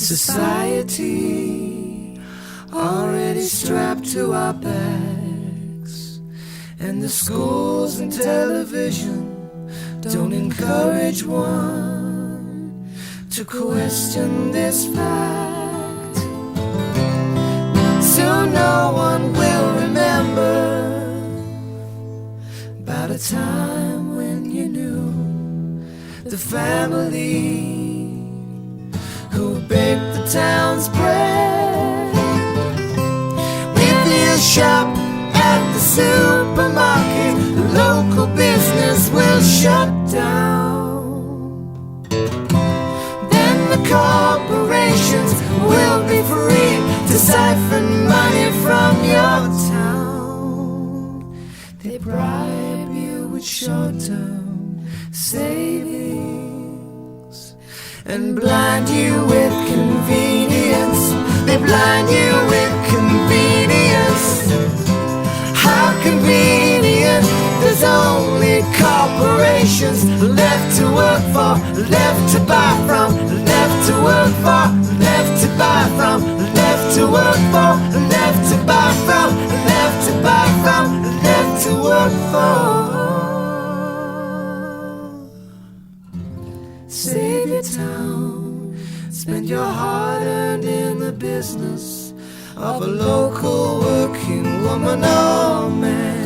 Society already strapped to our backs, and the schools and television don't encourage one to question this fact. So no one will remember about a time when you knew the family who baked the town's bread. If you shop at the supermarket, the local business will shut down. Then the corporations will be free to siphon money from your town. They bribe you with short-term savings and blind you with convenience. They blind you with convenience. How convenient. There's only corporations left to work for, left to buy from, left to work for, left to buy from, left to work for, left to buy from, left to buy from, left to work for. Save your town, spend your hard-earned in the business of a local working woman or man.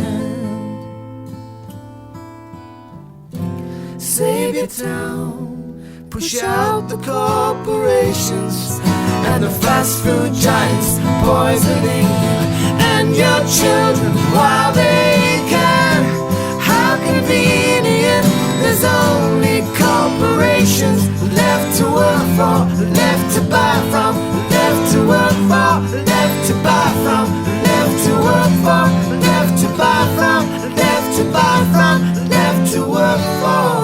Save your town, push out the corporations and the fast food giants poisoning you and your children while they can. How convenient. There's only corporations left to work for, left to buy from, left to work for, left to buy from, left to work for, left to buy from, left to buy from, left to work for.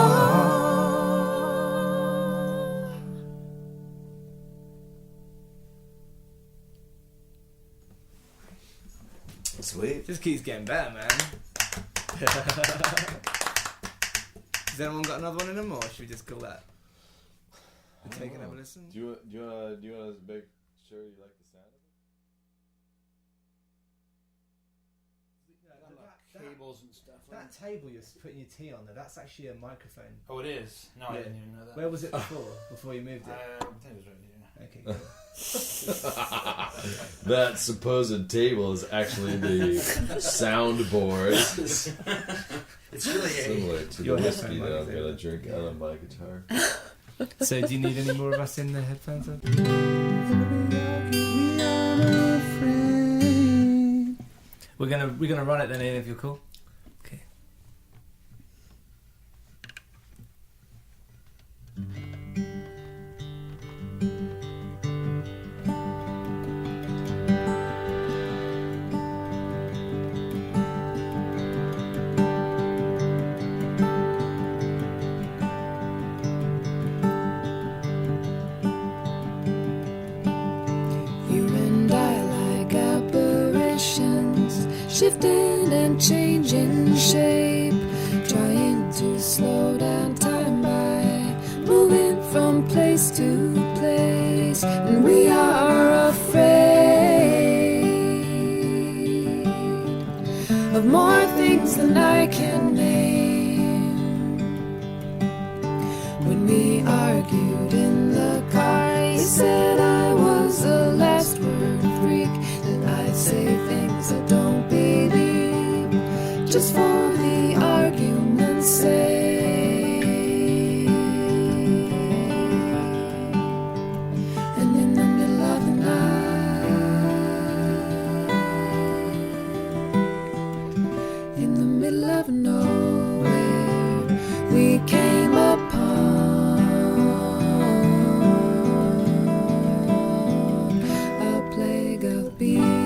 Sweet. Just keeps getting better, man. Has anyone got another one in them, or should we just call that? And take another listen. Do you want to make sure you like the sound of Like cables and stuff. That table you're putting your tea on there, that's actually a microphone. Oh, it is? No, I didn't even know that. Where was it before you moved it? I think it was right here. Okay, cool. That supposed table is actually the soundboard. It's really similar to the whiskey that I'm going to drink out of my guitar. So do you need any more of us in the headphones? We're gonna run it then, Ian, if you're cool. Okay. Shifting and changing shape, trying to slow down time by moving from place to place, and we are afraid of more things than I can name. When we argued in the car, you said I was a last word freak, that I'd say things I don't believe, just for the argument's sake. And in the middle of the night, in the middle of nowhere, we came upon a plague of beetles.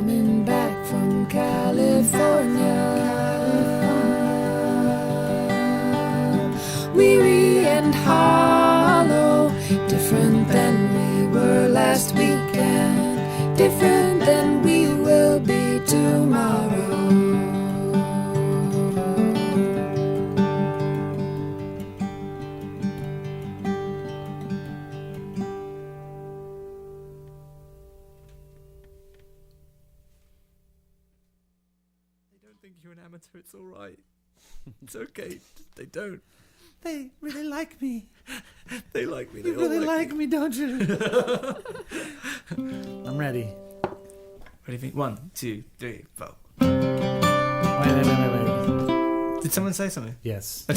coming back from California. Weary and hollow, different than we were last weekend, different than we will be tomorrow. Think you're an amateur, it's alright. It's okay. They don't. They really like me. They like me. They You all really like me, don't you? I'm ready. Ready? For 1, 2, 3, 4. Wait. Did someone say something? Yes. I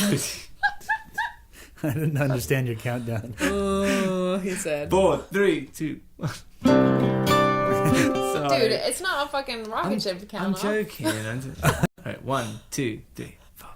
didn't understand your countdown. Oh, he said. 4, 3, 2, 1. Sorry. Dude, it's not a fucking rocket ship to count I'm off. joking. Alright, 1, 2, 3, 4.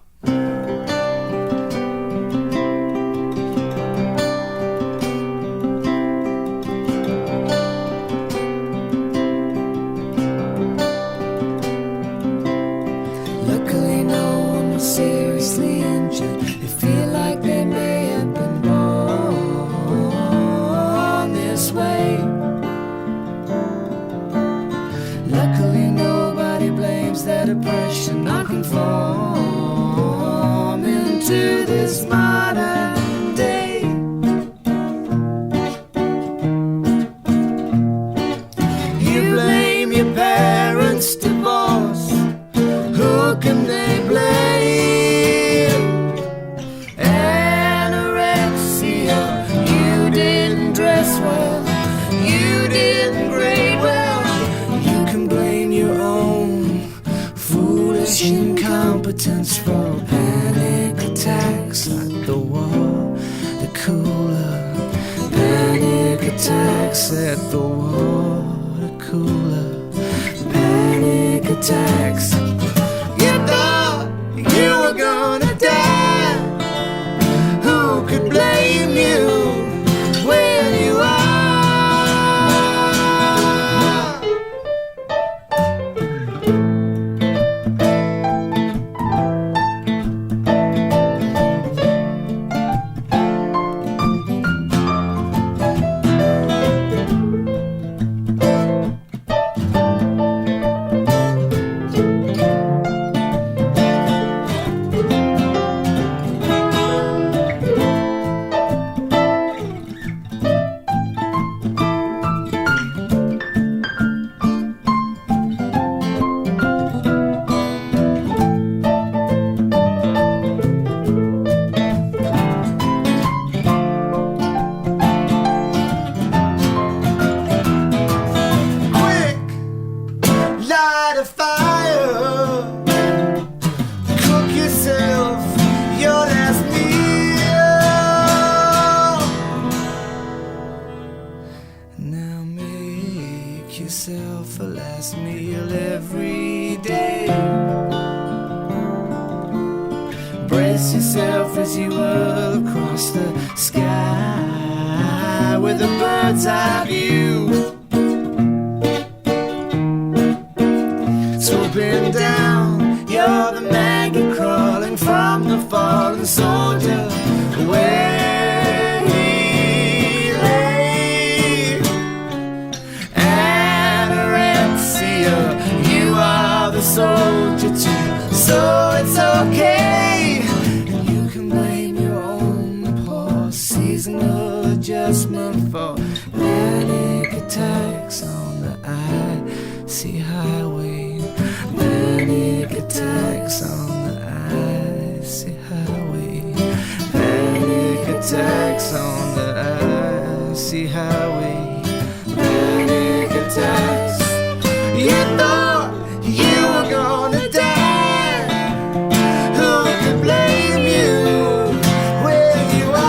Luckily no one was seriously injured. They feel like they may have been born this way. Luckily nobody blames their depression on conforming to this modern day. You blame your parents' divorce. Who can they blame? Anorexia. You didn't dress well. You didn't grade well. You can blame your own foolish incompetence for panic attacks at the water cooler. Panic attacks at the water cooler. Panic attacks. You thought you were gonna die. Who could blame you when you are? Light a fire, cook yourself your last meal. Now make yourself a last meal every day. Brace yourself as you whirl across the sky with a bird's eye view. Swooping down, you're the maggot crawling from the fallen soldier where he lay. Anorexia, you are the soldier too, so it's okay. And you can blame your own poor seasonal adjustment for panic attacks on the icy highway. Panic attacks on the icy highway. Panic attacks on the icy highway. Panic attacks. You thought you were gonna die. Who could blame you where you are?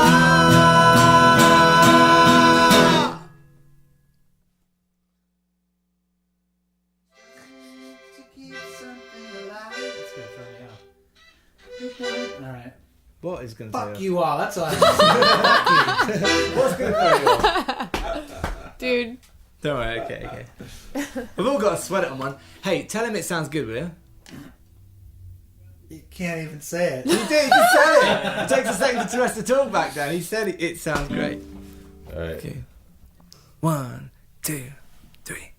Alright. What is going to Fuck say? you all, that's all I What's going to say? Dude. Don't worry, okay. We've all got to sweat it on one. Hey, tell him it sounds good, will you? You can't even say it. You did, you just said it. It takes a second to rest the talk back down. He said it sounds great. All right. Okay. 1, 2, 3.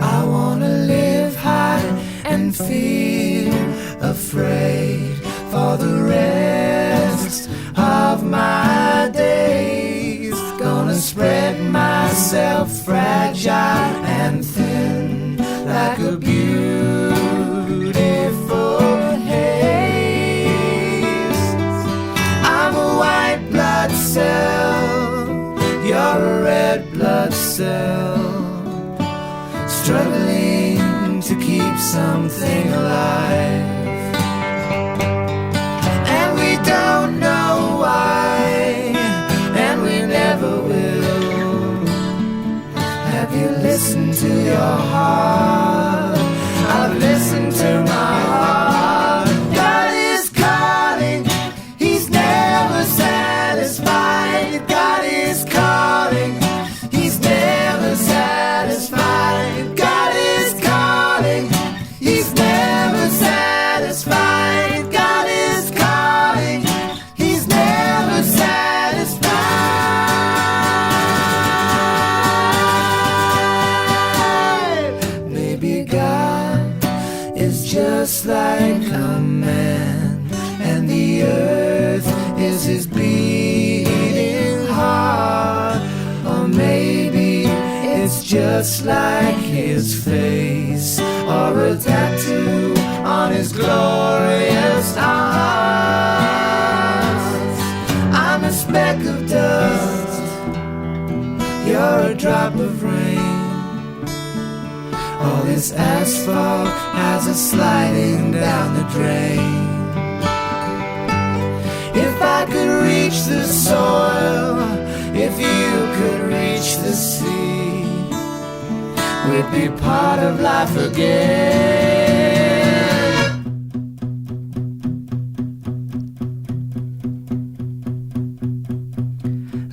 I wanna live high and feel afraid for the rest of my days. Gonna spread myself fragile and thin like a beautiful haze. I'm a white blood cell, you're a red blood cell, struggling to keep something alive. And we don't know why, and we never will. Have you listened to your heart? I've listened to my heart. God is calling, he's never satisfied. God is calling, he's never satisfied. God is calling, he's never satisfied. God is calling, he's never satisfied. Maybe God is just like a man, and the earth is his beating heart. Or maybe it's just like his face, or a tattoo on his glorious arms. I'm a speck of dust, you're a drop of rain. All this asphalt has us sliding down the drain. If I could reach the soil, if you could reach the sea, we'd be part of life again.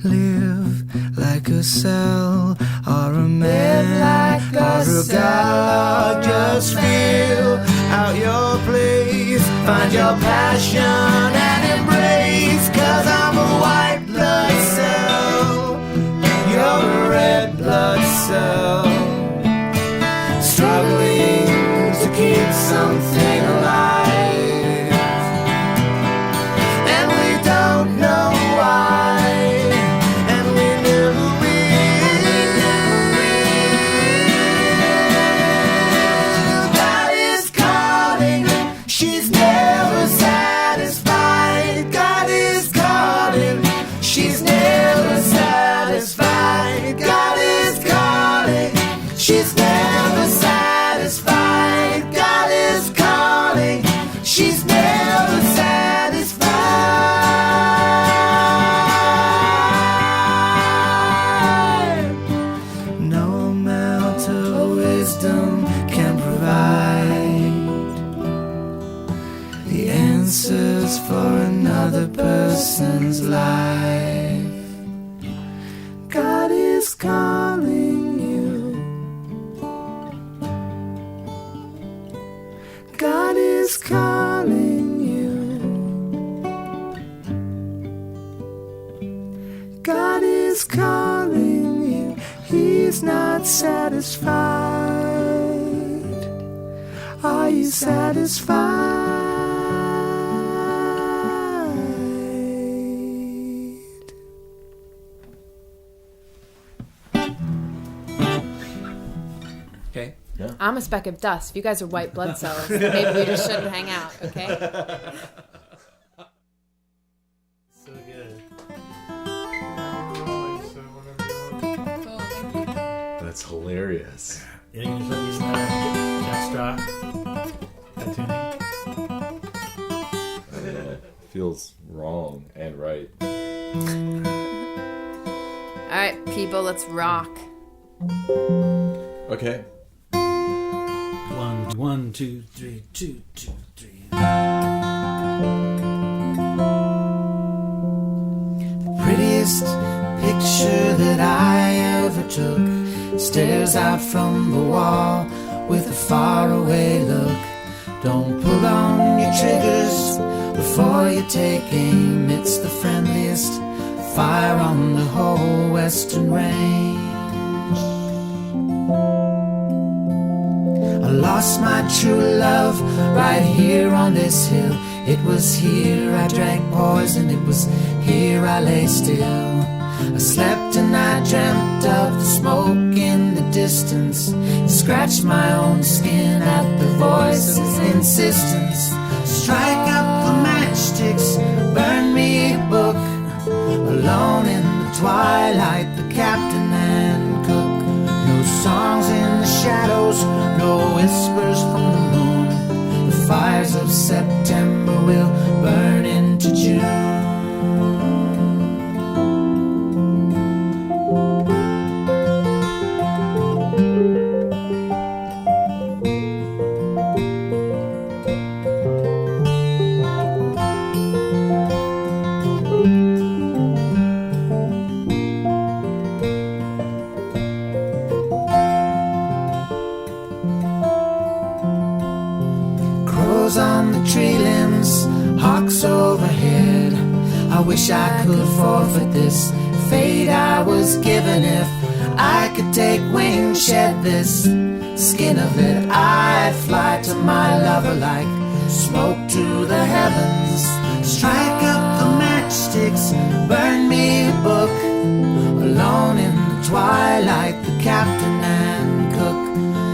Live like a cell, or a man, like or a gal, or just feel out your place. Find your passion and embrace, 'cause I'm a white blood cell, you're a red blood cell, struggling to keep something alive. And we don't know why, and we never will. God is calling, she's never satisfied. God is calling, she's never satisfied. God is calling, she's never satisfied. God is calling, she's never satisfied. No amount of wisdom can provide the answers for another person's life. God is calling you. God is calling you. God is calling you. He's not satisfied. Are you satisfied? Okay. I'm a speck of dust. If you guys are white blood cells, maybe we just shouldn't hang out, okay? So good. Cool, thank you. That's hilarious. Yeah, you can start using that Jack Straw tuning. Feels wrong and right. All right, people, let's rock. Okay. 1, 1, 2, 3, 2, 2, 3. Prettiest picture that I ever took stares out from the wall with a faraway look. Don't pull on your triggers before you take aim. It's the friendliest fire on the whole western range. I lost my true love right here on this hill. It was here I drank poison, it was here I lay still. I slept and I dreamt of the smoke in the distance, scratched my own skin at the voice's insistence. Strike up the matchsticks, burn me a book. Alone in the twilight, the captain and cook. No songs in the shadows, no whispers from the moon. The fires of September will burn into June. On the tree limbs, hawks overhead. I wish I could forfeit this fate I was given. If I could take wing, shed this skin of it, I'd fly to my lover like smoke to the heavens. Strike up the matchsticks, burn me a book. Alone in the twilight, the captain and cook.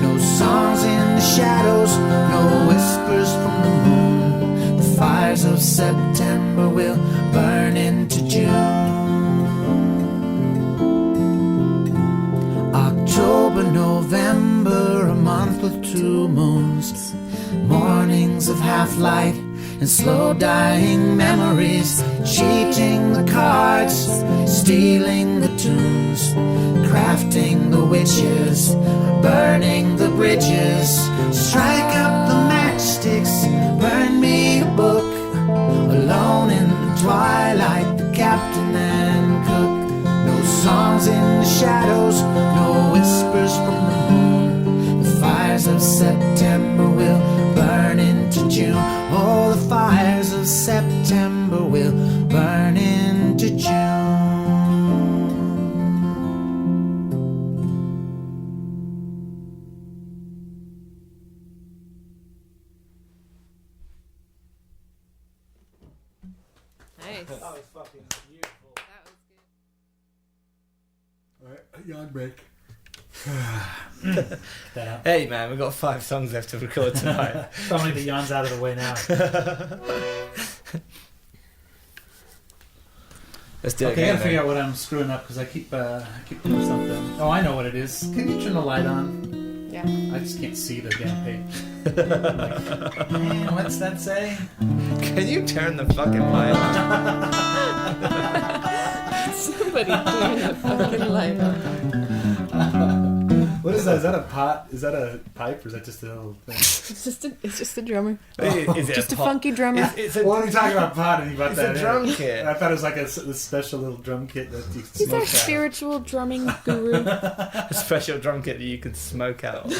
No songs in the shadows, no whispers from the moon. The fires of September will burn into June. October, November, a month with 2 moons. Mornings of half-light and slow-dying memories. Cheating the cards, stealing the tunes. Crafting the witches, burning the bridges. Strike up the matchsticks, burn me a book. Alone in the twilight, the captain and cook. No songs in the shadows, no whispers from the moon. The fires of September will burn into June. Oh, the fires of September will burn into June. Nice. That was fucking beautiful. That was good. Alright, yawn break. Hey man, we've got 5 songs left to record tonight. Probably the yawn's out of the way now. Let's do it Okay, I again. gotta figure out what I'm screwing up because I keep doing something. Oh, I know what it is. Can you turn the light on? Yeah. I just can't see the damn page. I'm like, man, what's that say? Can you turn the fucking light on? Somebody turn the fucking light on. What is that? Is that a pot? Is that a pipe or is that just a little thing? It's just a drummer. Is it Just a pot? funky drummer. It's a, Well, when you talking about pot and you brought it's that a in. drum kit. I thought it was like a special little drum kit that you could He's smoke our out. spiritual drumming guru. A special drum kit that you can smoke out. I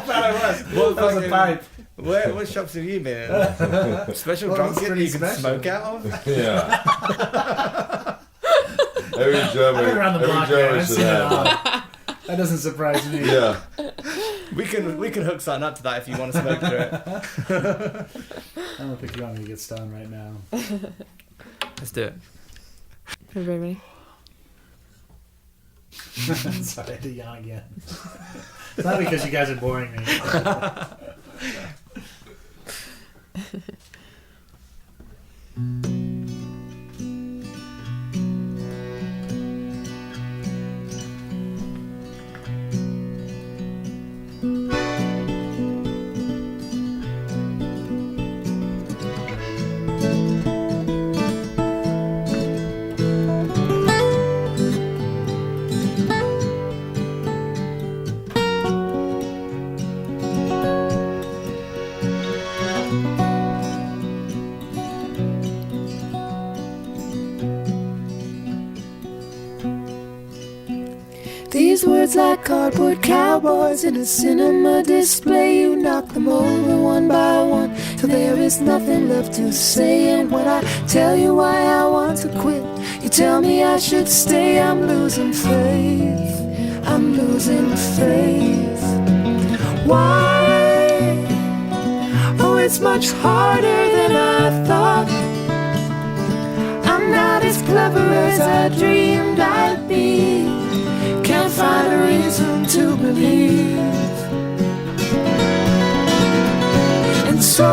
thought it was. What That was a fucking- pipe. What shops have you been in? Special Well, drum it's kit that pretty you can special. smoke out of? Yeah. Every I've drummer, been around the every block, drummer man. I've should seen it have all. one. That doesn't surprise me. Yeah. We can hook something up to that if you want to smoke through it. I don't think you want me to get stoned right now. Let's do it. Everybody ready? Sorry, I had to yawn again. It's not because you guys are boring me. These words like cardboard cowboys in a cinema display. You knock them over one by one till there is nothing left to say. And when I tell you why I want to quit, you tell me I should stay. I'm losing faith, I'm losing faith. Why? Oh, it's much harder than I thought. I'm not as clever as I dreamed I'd be. Can't find a reason to believe. And so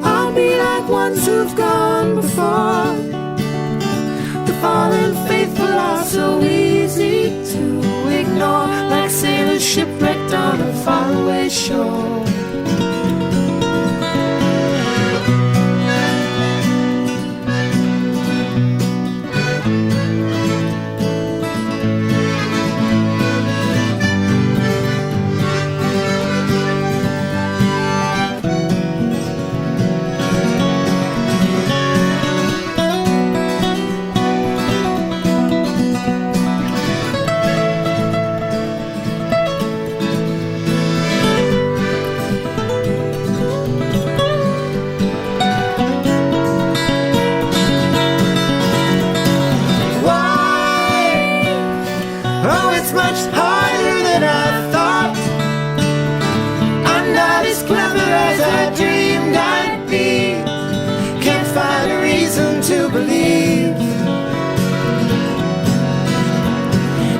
I'll be like ones who've gone before. The fallen faithful are so easy to ignore, like sailors shipwrecked on a faraway shore.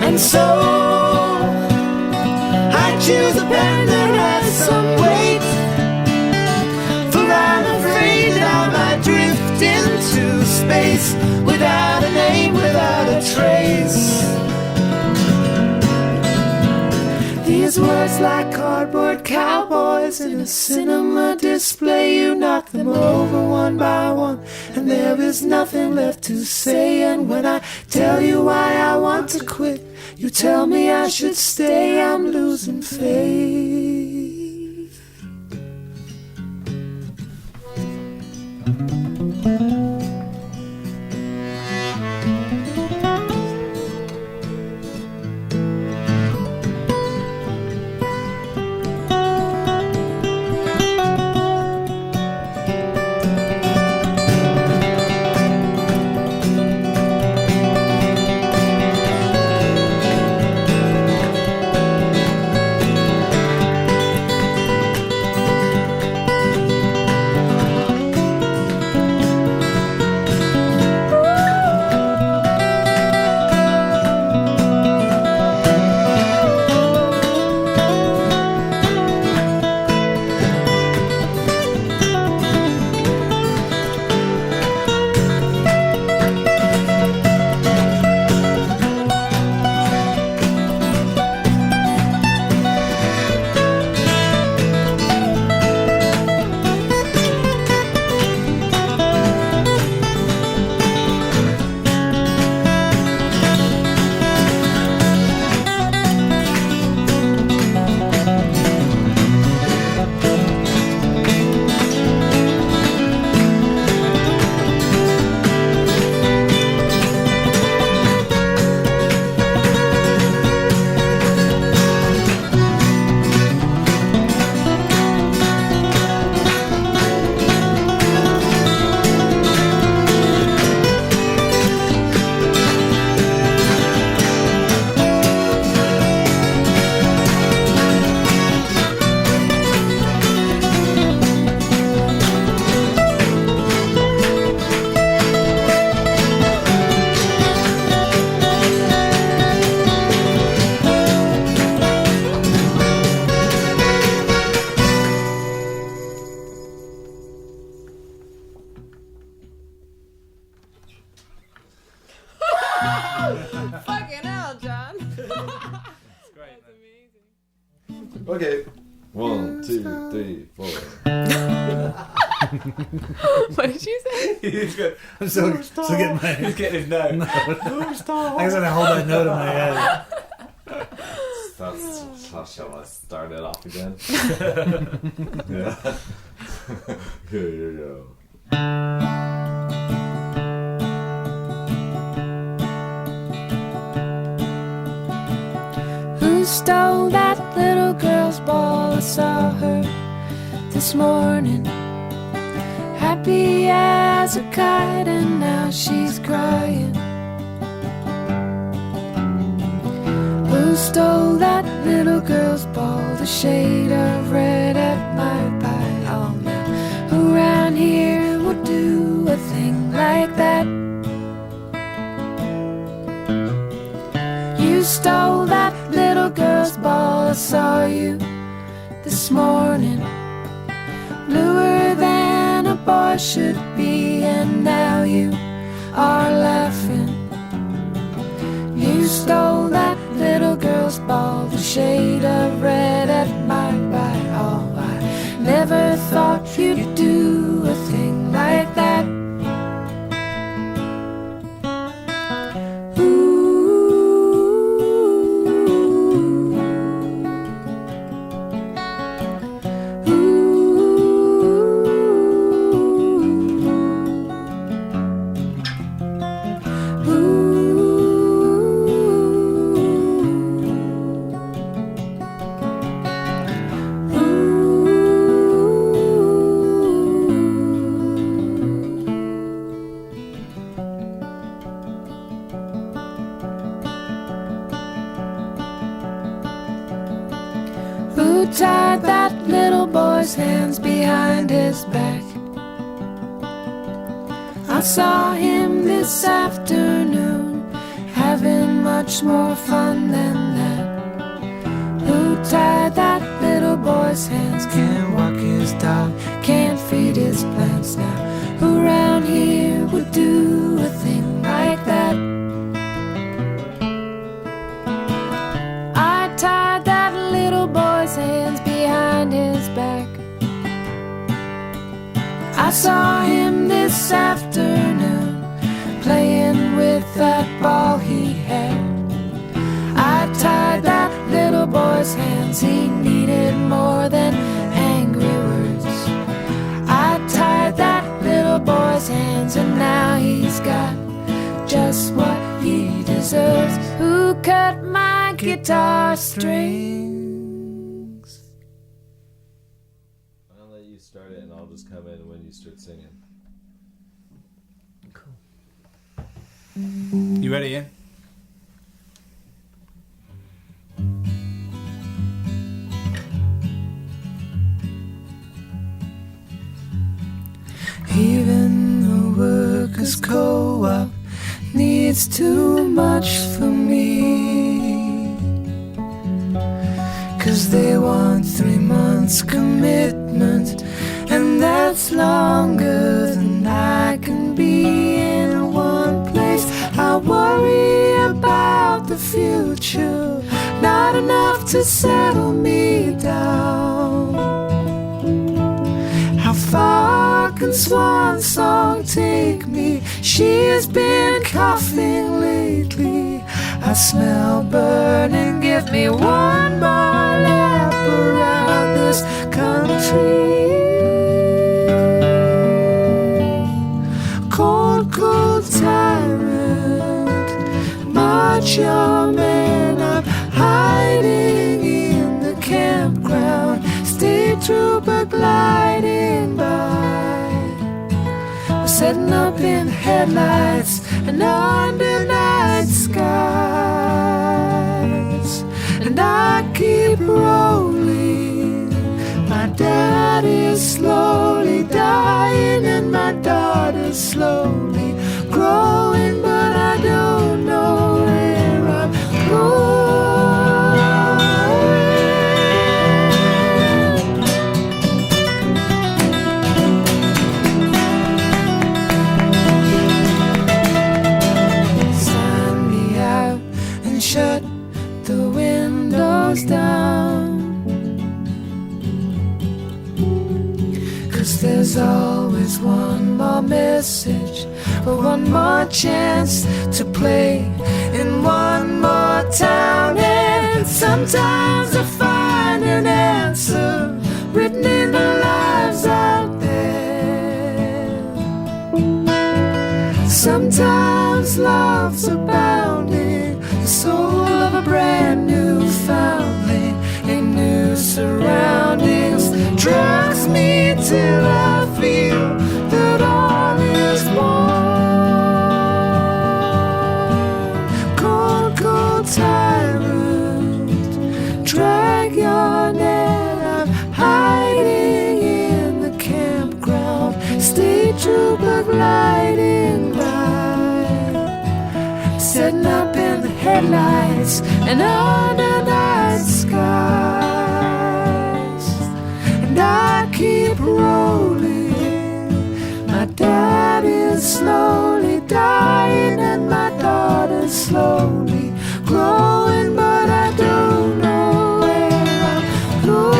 And so I choose a pen that has some weight, for I'm afraid that I might drift into space without a name, without a trace. These words like cardboard cowboys in a cinema display. You knock them over one by one and there is nothing left to say. And when I tell you why I want to quit, you tell me I should stay. I'm losing faith. Fucking hell, John. Okay. 1, 2, 3, 4. What did you say? He's good. I'm still getting my. He's getting his note. I gotta hold that note in my head. Shall I start it off again? Yeah. Here you go. You stole that little girl's ball. I saw her this morning, happy as a kite, and now she's crying. Who stole that little girl's ball? The shade of red at my pie. Oh, now who around here would do a thing like that? You stole that little girl's ball. I saw you this morning, bluer than a boy should be, and now you are laughing. You stole that little girl's ball, the shade of red at my right. Oh, I never thought you'd do a thing like that. Who tied that little boy's hands behind his back? I saw him this afternoon, having much more fun than that. Who tied that little boy's hands? Can't walk his dog, can't feed his plants now. Who round here would do a thing like that? I tied that little boy's hands behind his back. I saw him this afternoon, playing with that ball he had. I tied that little boy's hands, he needed more than angry words. I tied that little boy's hands, and now he's got just what he deserves. Who cut my guitar strings? I'll let you start it and I'll just come in when you start singing. You ready, Ian? Even the workers' co-op needs too much for me, 'cause they want 3 months commitment, and that's longer than I can be in one place. I worry about the future, not enough to settle me down. How far can Swan Song take me? She has been coughing lately. I smell burning. Give me one more lap around this country. Cold, cold tyrant, march your men up, hiding in the campground. State trooper gliding by. We're setting up in headlights and under night skies, and I keep rolling. My dad is slowly dying and my daughter's slowly growing, but I don't know where I'm going. Sign me out and shut the windows down, 'cause there's always one more message, for one more chance to play in one more town. And sometimes I find an answer written in the lives out there. Sometimes love's abounding, the soul of a brand new found. headlights and under night skies. And I keep rolling. My dad is slowly dying and my daughter's slowly growing, but I don't know where I'm going.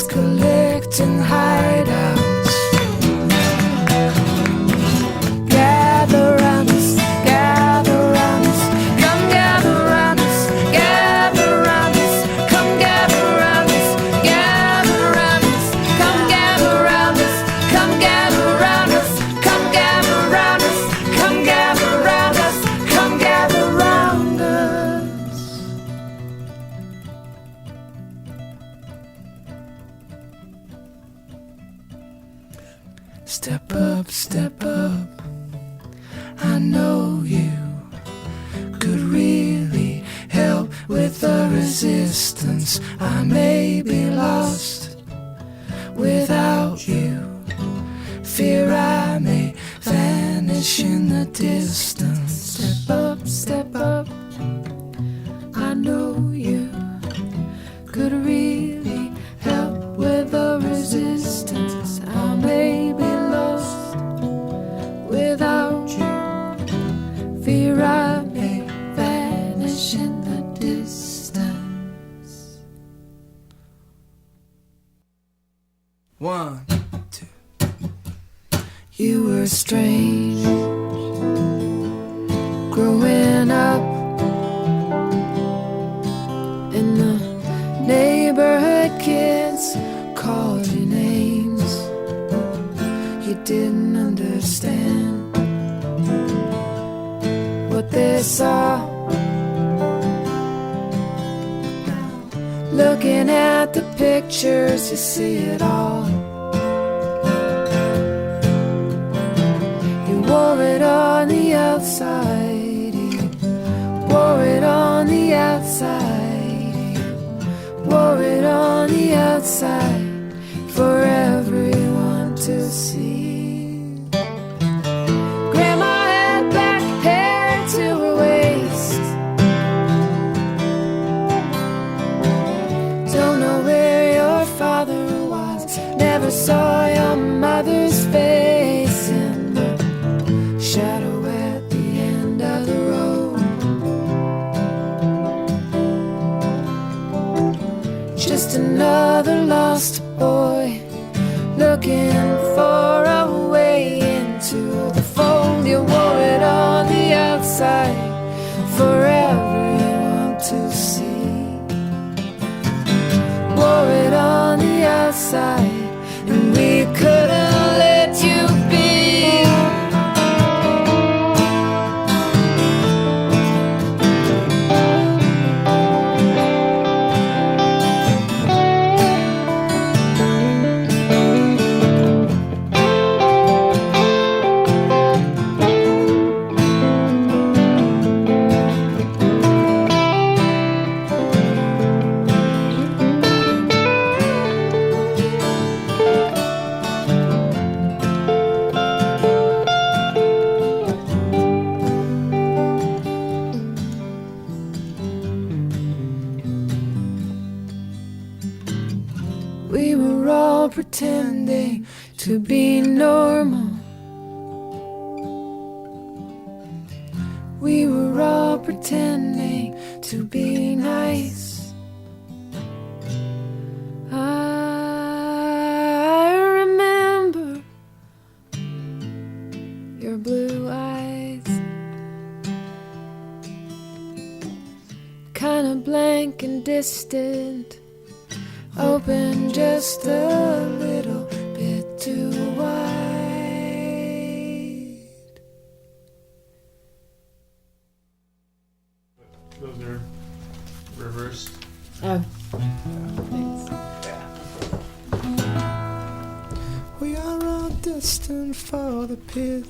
Collecting hideouts. Gather round us, gather round us, come gather round us, gather round us, come gather round us, gather round us, come gather round us, come gather round us, come gather round us, come gather round us, come gather round us. Step up, step up. I know you could really help with the resistance. I may be lost without you. Fear I may vanish in the distance. Step up, step up. I know you could really help with the resistance. I may be lost without you. Fear I may vanish in the distance. 1, 2. You were strange growing up in the neighborhood. Kids called you names you didn't understand what they saw. Looking at the pictures, you see it all. You wore it on the outside. You wore it on the outside. You wore it on the outside for everyone to see. Grandma had black hair to her waist. Don't know where your father was. Never saw your mother's face in the shadow at the end of the road. Just another lost boy looking for a way into the fold. You wore it on the outside for everyone to see. Wore it on the outside and we couldn't let you be. We were all pretending to be normal. We were all pretending to be nice. I remember your blue eyes, kinda blank and distant, open just a little bit destined for the pit.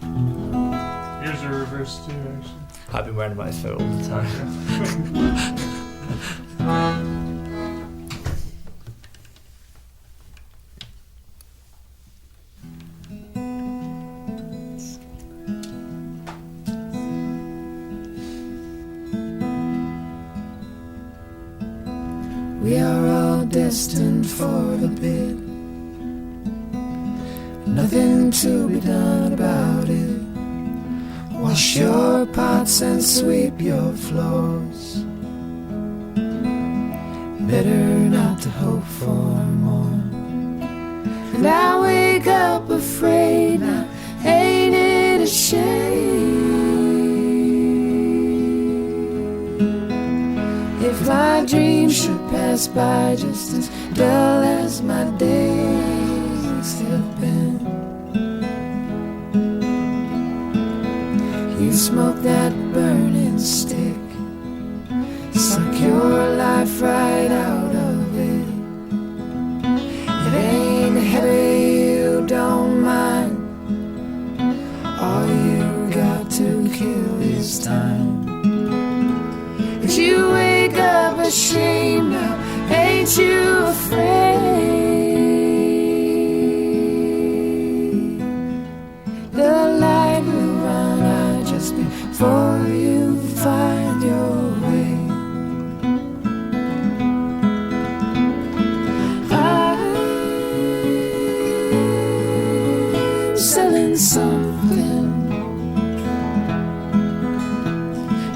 Yours are reversed too, actually. I've been wearing my phone all the time. We are all destined for the pit. Nothing to be done about it. Wash your pots and sweep your floors. Better not to hope for more. And I wake up afraid now, ain't it a shame? If my dreams should pass by just as dull as my days have been. You smoke that burning stick, suck your life right out of it. It ain't heavy, you don't mind. All you got to kill is time. But you wake up ashamed now, ain't you afraid? The light will run out just before you find your way. I'm selling something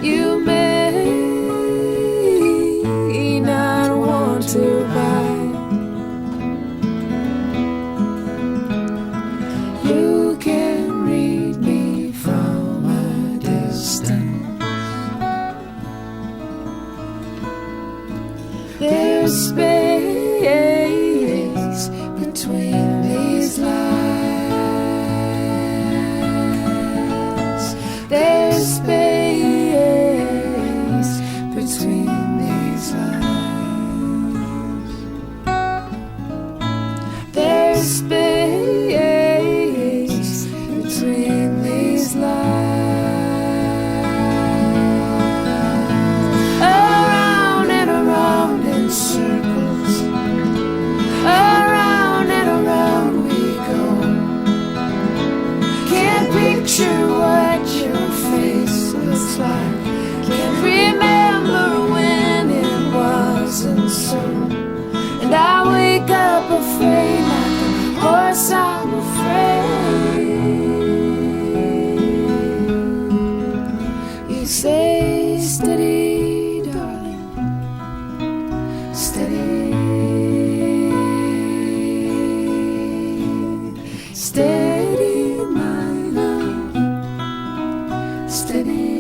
you may not want to buy. You can read me from a distance. There's space between these lines. There's space between these lines. There's space between these lines. Around and around in circles. Around and around we go. Can't picture what your face looks like. Can't remember when it wasn't so. And I wake up afraid like a horse I'm afraid. You say steady, darling, steady. Steady, my love, steady.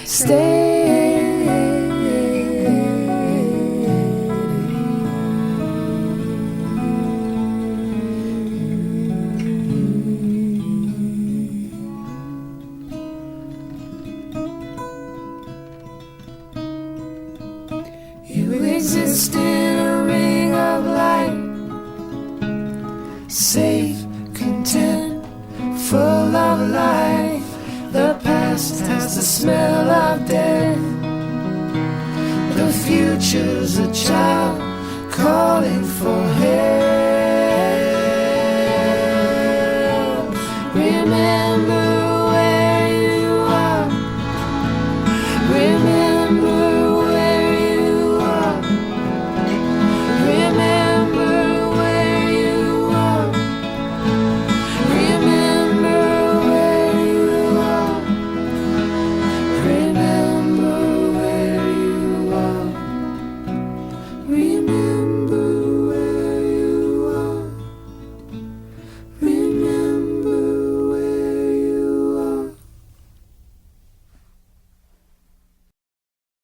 Steady. You exist in a ring of light, safe, content, full of life. The past has the smell of death. The future's a child calling for help.